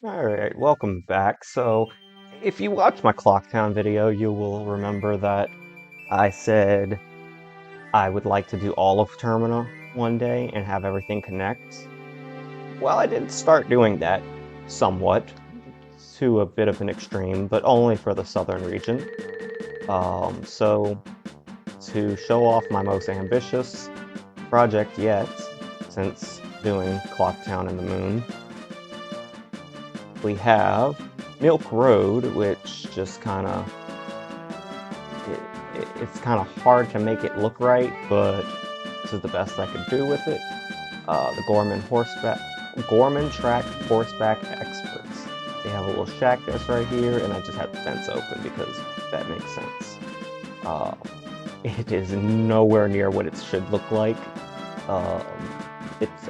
Alright, welcome back. So, if you watched my Clocktown video, you will remember that I said I would like to do all of Termina one day and have everything connect. Well, I did start doing that somewhat, to a bit of an extreme, but only for the southern region. So, to show off my most ambitious project yet, since doing Clocktown and the Moon, we have Milk Road, which just kind of it's kind of hard to make it look right, but this is the best I could do with it. The Gorman Track Horseback Experts. They have a little shack that's right here, and I just had the fence open because that makes sense. Uh, it is nowhere near what it should look like. Um,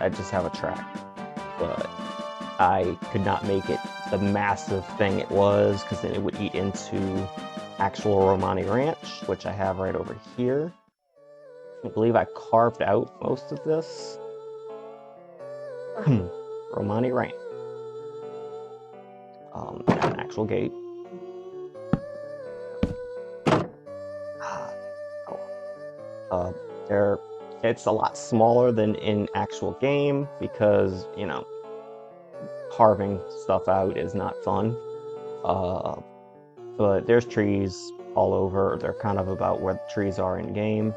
I just have a track, but I could not make it the massive thing it was because then it would eat into actual Romani Ranch, which I have right over here. I believe I carved out most of this. Romani Ranch. An actual gate. Oh. Uh, there, it's a lot smaller than in actual game because, you know, carving stuff out is not fun. Uh, but there's trees all over. They're kind of about where the trees are in game.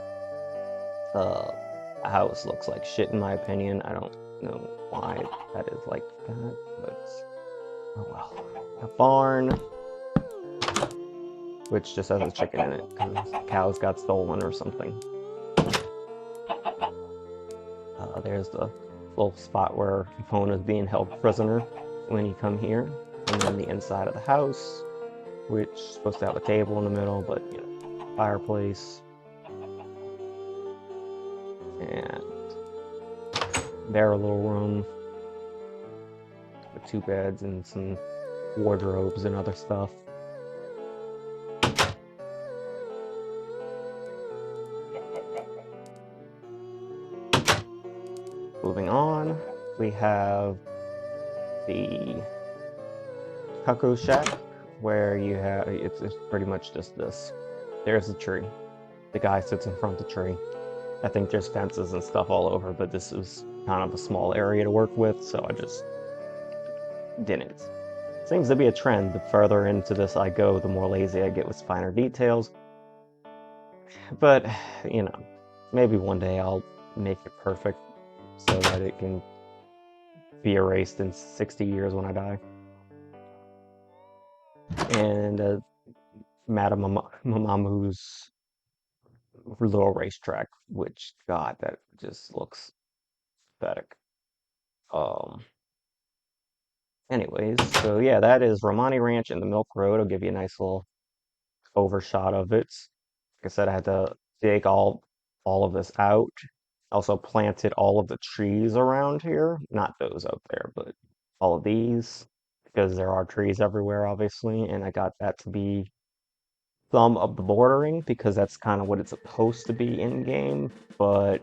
The house looks like shit in my opinion. I don't know why that is like that, but oh well. A barn, which just has a chicken in it because cows got stolen or something. There's the little spot where Epona is being held prisoner when you come here, and then the inside of the house, which is supposed to have a table in the middle, but you know, fireplace. And there a little room with two beds and some wardrobes and other stuff. Moving on, we have the Cuckoo Shack, where you have it's pretty much just this. There's a tree. The guy sits in front of the tree. I think there's fences and stuff all over, but this is kind of a small area to work with, so I just didn't. Seems to be a trend. The further into this I go, the more lazy I get with finer details. But, you know, maybe one day I'll make it perfect so that it can be erased in 60 years when I die. And Madame Mamamu's little racetrack, which, God, that just looks pathetic. Um, Anyways, so yeah, that is Romani Ranch and the Milk Road. I'll give you a nice little overshot of it. Like I said, I had to dig all of this out. Also planted all of the trees around here, not those out there, but all of these, because there are trees everywhere, obviously, and I got that to be some of the bordering because that's kind of what it's supposed to be in game, but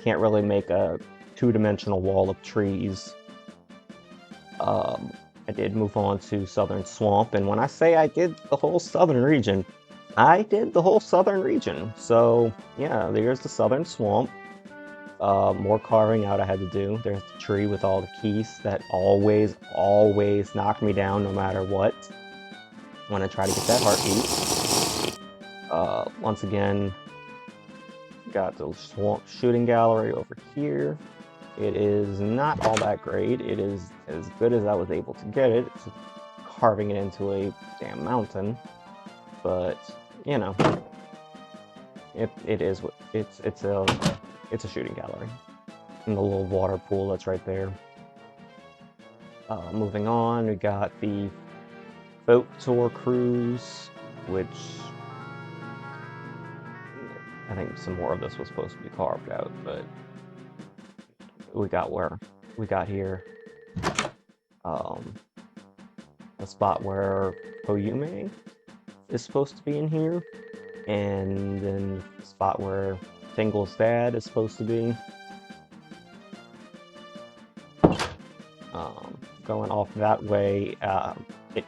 can't really make a two-dimensional wall of trees. I did move on to Southern Swamp, and when I say I did the whole southern region, I did the whole southern region. So yeah, there's the Southern Swamp. More carving out I had to do. There's the tree with all the keys that always knock me down no matter what when I try to get that heartbeat. Once again, got the swamp shooting gallery over here. It is not all that great. It is as good as I was able to get it. It's carving it into a damn mountain, but you know, it is what it's a shooting gallery. And the little water pool that's right there. Moving on, we got the boat tour cruise, which I think some more of this was supposed to be carved out, but we got here. Um, a spot where Koyume is supposed to be in here, and then the spot where Tingle's dad is supposed to be. Going off that way, it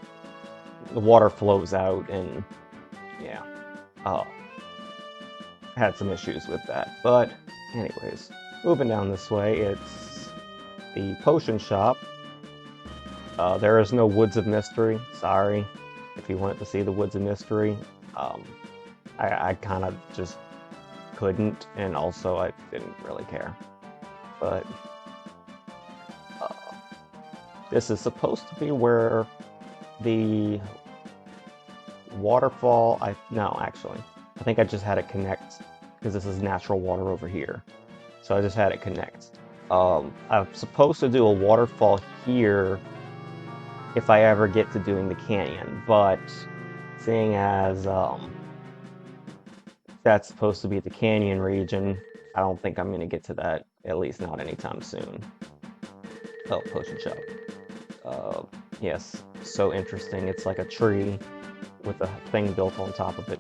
the water flows out, and yeah, uh, had some issues with that. But anyways, moving down this way, it's the potion shop. There is no Woods of Mystery. Sorry, if you wanted to see the Woods of Mystery. Um, I kind of just couldn't, and also I didn't really care. But uh, this is supposed to be where the waterfall. No, actually, I think I just had it connect because this is natural water over here. So I just had it connect. I'm supposed to do a waterfall here if I ever get to doing the canyon, but seeing as that's supposed to be the canyon region, I don't think I'm going to get to that, at least not anytime soon. Oh, potion shop. Uh, yes, so interesting. It's like a tree with a thing built on top of it.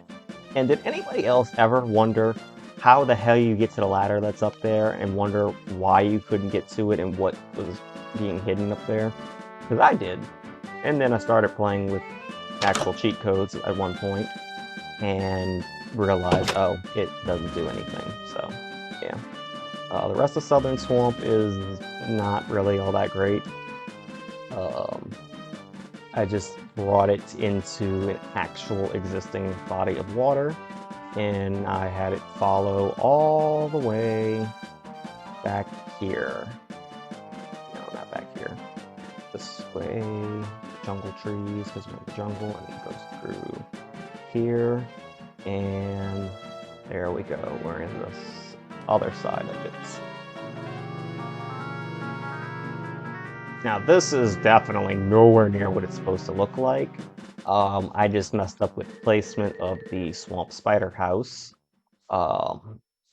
And did anybody else ever wonder how the hell you get to the ladder that's up there and wonder why you couldn't get to it and what was being hidden up there? Because I did. And then I started playing with actual cheat codes at one point and realized, oh, it doesn't do anything. So, yeah. The rest of Southern Swamp is not really all that great. I just brought it into an actual existing body of water, and I had it follow all the way back here. No, not back here. This way, jungle trees, because we're in the jungle, and it goes through here, and there we go. We're in this other side of it. Now, this is definitely nowhere near what it's supposed to look like. I just messed up with placement of the swamp spider house.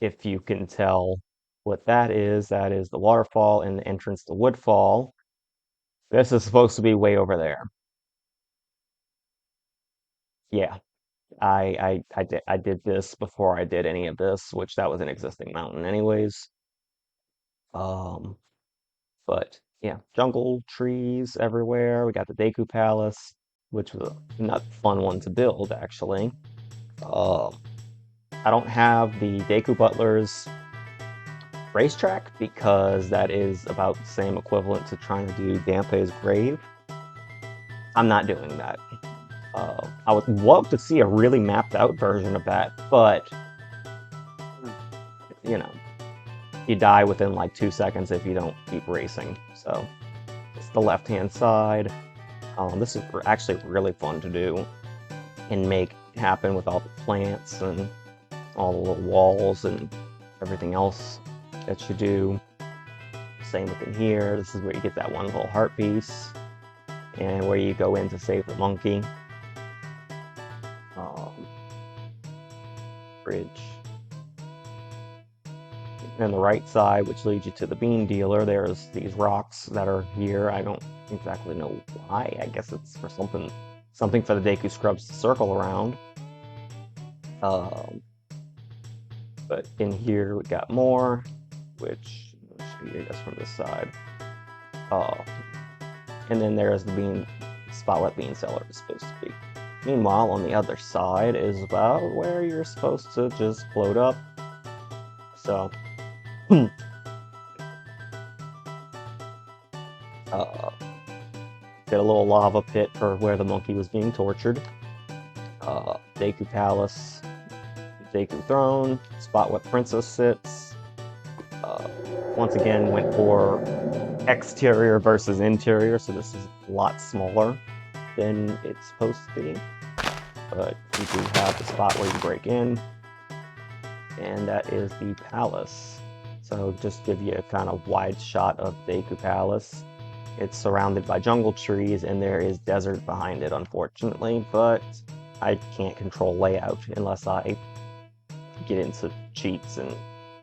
If you can tell what that is the waterfall and the entrance to Woodfall. This is supposed to be way over there. Yeah, I did this before I did any of this, which that was an existing mountain anyways. Um, But yeah, jungle trees everywhere. We got the Deku Palace, which was a not fun one to build actually. Um, I don't have the Deku Butler's racetrack because that is about the same equivalent to trying to do Dampe's grave. I'm not doing that. I would love to see a really mapped out version of that, but you know, you die within like 2 seconds if you don't keep racing. So it's the left-hand side. This is actually really fun to do and make happen with all the plants and all the little walls and everything else that you do. Same within here. This is where you get that one little heart piece and where you go in to save the monkey. Bridge. And the right side, which leads you to the bean dealer, there's these rocks that are here. I don't exactly know why. I guess it's for something for the Deku Scrubs to circle around. But in here we got more, which I'll show you guys from this side. And then there's the spotlight bean cellar is supposed to be. Meanwhile, on the other side is about where you're supposed to just float up. So, did a little lava pit for where the monkey was being tortured. Deku Palace, Deku Throne, spot where Princess sits. Once again, went for exterior versus interior, so this is a lot smaller than it's supposed to be. But you do have the spot where you break in, and that is the palace. So just give you a kind of wide shot of Deku Palace. It's surrounded by jungle trees, and there is desert behind it, unfortunately, but I can't control layout unless I get into cheats and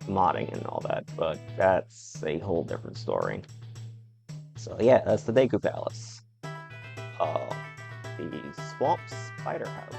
modding and all that, but that's a whole different story. So yeah, that's the Deku Palace. The Swamp Spider House.